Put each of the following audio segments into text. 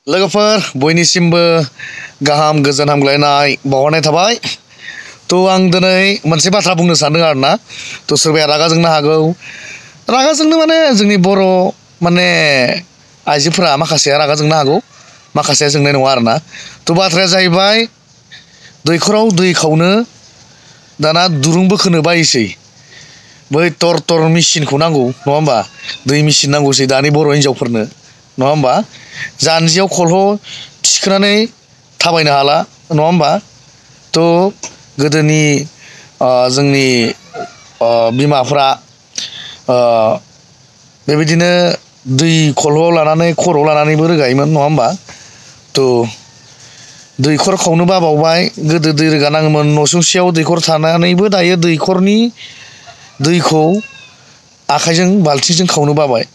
लोगोफोर बयनिसिमबो गाहाम गोजोन हामग्लायनाय बावहरनाय थाबाय। आं दिनै मोनसे बाथ्रा बुंनो सानदों आरोना। सोरबाया रागा जोंनो हागौ। रागा जोंनो माने जोंनि बर' माने आइजोफोरा माखासेया रागा जोंनो हागौ, माखासेया जोंनाय नङा आरोना। बाथ्राया जाहैबाय दैखराव दै खावनो दाना दुरुं बोखोनो बायोसै। बै तर मेचिनखौ नांगौ नङा होमबा? दै मेचिन नांगौसै दानि बर' हिनजावफोरनो नङा होमबा? जानजियाव खलह थिखोनानै थाबायनो हाला नङा होमबा? गोदोनि जोंनि बिमाफ्रा बेबायदिनो दै खलह लानानै खर'आव लानानैबो रोगायोमोन नङा होमबा? दैखर खावनो बावबाय, गोदो दै रोगानाङोमोन। न'सुंसेयाव दैखर थानानैबो दायो दैखरनि दैखौ आखाइजों बाल्थिंजों खावनो बाबाय।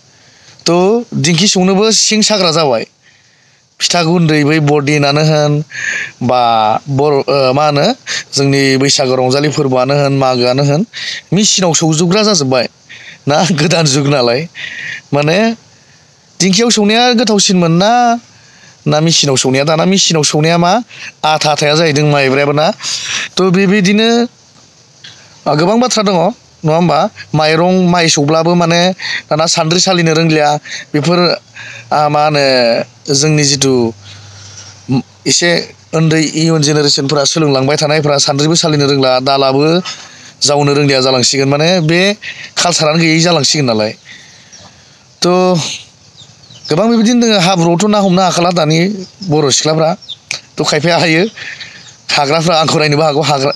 दिंखि सौनोबो सिं साग्रा जाबाय। फिथा गुन्दै बै बरदिनानो होन बा मा होनो जोंनि बैसागो रंजालि फोरबोआनो होन मागोआनो होन मेचिनाव सौजोबग्रा जाजोब्बाय ना, गोदान जुग नालाय। माने दिंखियाव सौनाया गोथावसिनमोन ना मेचिनाव सौनाया? दाना मेचिनाव सौनाया मा आथा आथाया जाहैदों माइब्रायाबो ना। बेबायदिनो गोबां बाथ्रा दङ नङा होमबा? माइ सौब्लाबो माने दाना सान्द्रि सालिनो रोंलिया। बेफोर मा होनो जोंनि जिथु एसे उन्दै इयुन जेनेरेसनफोरा सोलोंलांबाय थानायफोरा सान्द्रिबो सालिनो रोंला, दालाबो जावनो रोंलिया जालांसिगोन। माने बे कालसारानो गैयै जालांसिगोन नालाय। गोबां बेबायदिनो दङ। हाब्रुआवथ' ना हमनो हाखाला दानि बर' सिख्लाफ्रा। खायफाया हायो, हाग्राफ्रा आंखौ नायनोबो हागौ,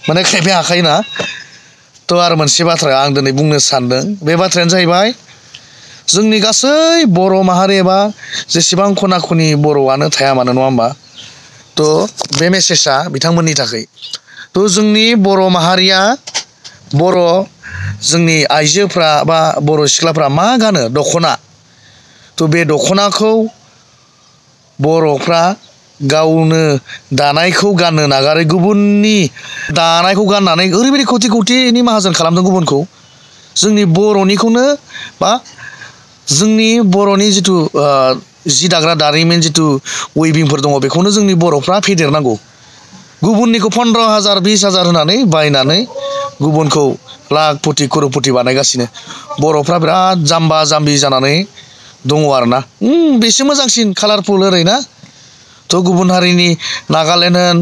माने खायफाया हाखायोना। आरो मोनसे बाथ्रा आं दिनै बुंनो सानदों। बे बाथ्रायानो जाहैबाय जोंनि गासै बर' माहारि एबा जेसेबां खना खनि बर'आनो थाया मानो नङा होमबा? बे मेसेजआ बिथांमोननि थाखाय। जोंनि बर' माहारिया, जोंनि आइजोफ्रा बा बर' सिख्लाफ्रा मा गानो? दख'ना। बे दख'नाखौ बर'फ्रा गावनो दानायखौ गाननो नागारै गुबुननि दानायखौ गाननानै ओरैबायदि खौथि खौथिनि माहाजोन खालामदों गुबुनखौ। जोंनि बर'निखौनो बा जोंनि बर'नि जिथु जि दाग्रा दारिमिन जिथु वेभिंफोर दङ, बेखौनो जोंनि बर'फ्रा फेदेरनांगौ। गुबुननिखौ 15,000 20,000 होनानै बायनानै गुबुनखौ लाखपति खर'पति बानायगासिनो। बर'फ्रा बिराद जाम्बा जाम्बि जानानै दङ आरोना। बेसो मोजांसिन कालारफुल ओरैना। गुबुन हारिनि नागालेण्ड होन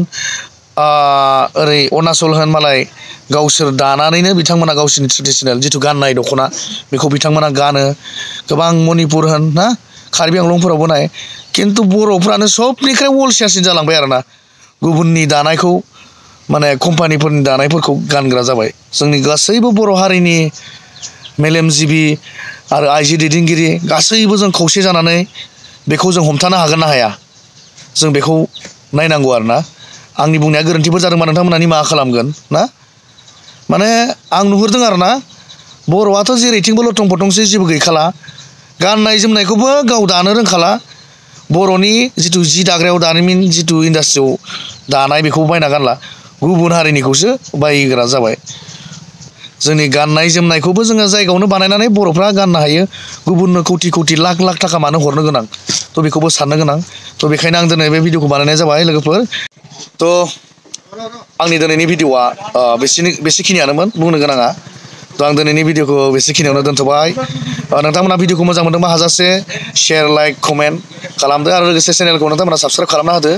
ओरै अरुणाचल होन मालाय गावसोर दानानैनो बिथांमोना गावसोरनि ट्रेडिसनेल जिथु गाननाय दख'ना बेखौ बिथांमोना गानो। गोबां मणिपुर होन ना, कार्बि आंलंफोरावबो नाय। खिन्थु बर'फ्रानो सबनिफ्राय अलसियासिन जालांबाय आरोना। गुबुननि दानायखौ माने कम्पानिफोरनि दानायफोरखौ गानग्रा जाबाय। जोंनि गासैबो बर' हारिनि मेलेमजिबि आरो आइजो दैदेनगिरि गासैबो जों खौसे जानानै बेखौ जों हमथानो हागोन ना हाया? जों बेखौ नायनांगौ आरोना। आंनि बुंनाया गोरोन्थिफोर जादोंबा नोंथांमोना निमाहा खालामगोन ना। माने आं नुहुरदों आरोना, बर'आथ' जेरैथिंबो लथं फथंसै, जेबो गैखाला। गाननाय जोमनायखौबो गाव दानो रोंखाला। बर'नि जिथु जि दाग्रायाव दारिमिन जिथु इन्डास्ट्रियाव दानाय बेखौ बायना गानला, गुबुन हारिनिखौसो बायग्रा जाबाय। जोंनि गाननाय जोमनायखौबो जोङो जायगायावनो बानायनानै बर'फ्रा गाननो हायो। गुबुननो कौटि कौटि लाख लाख थाखा मानो हरनो गोनां? बेखौबो साननो गोनां। बेखायनो आं दिनै बे भिडिअखौ बानायनाय जाबाय लोगोफोर। आंनि दिनैनि भिडिअआ बेसेखिनियानोमोन बुंनो गोनाङा। आं दिनैनि भिडिअखौ बेसेखिनियावनो दोनथ'बाय। नोंथांमोना भिडिअखौ मोजां मोनदोंबा हाजासे शेयार, लाइक, कमेन्ट खालामदो आरो लोगोसे चेनेलखौ नोंथांमोना साबसक्राइब खालामना होदो।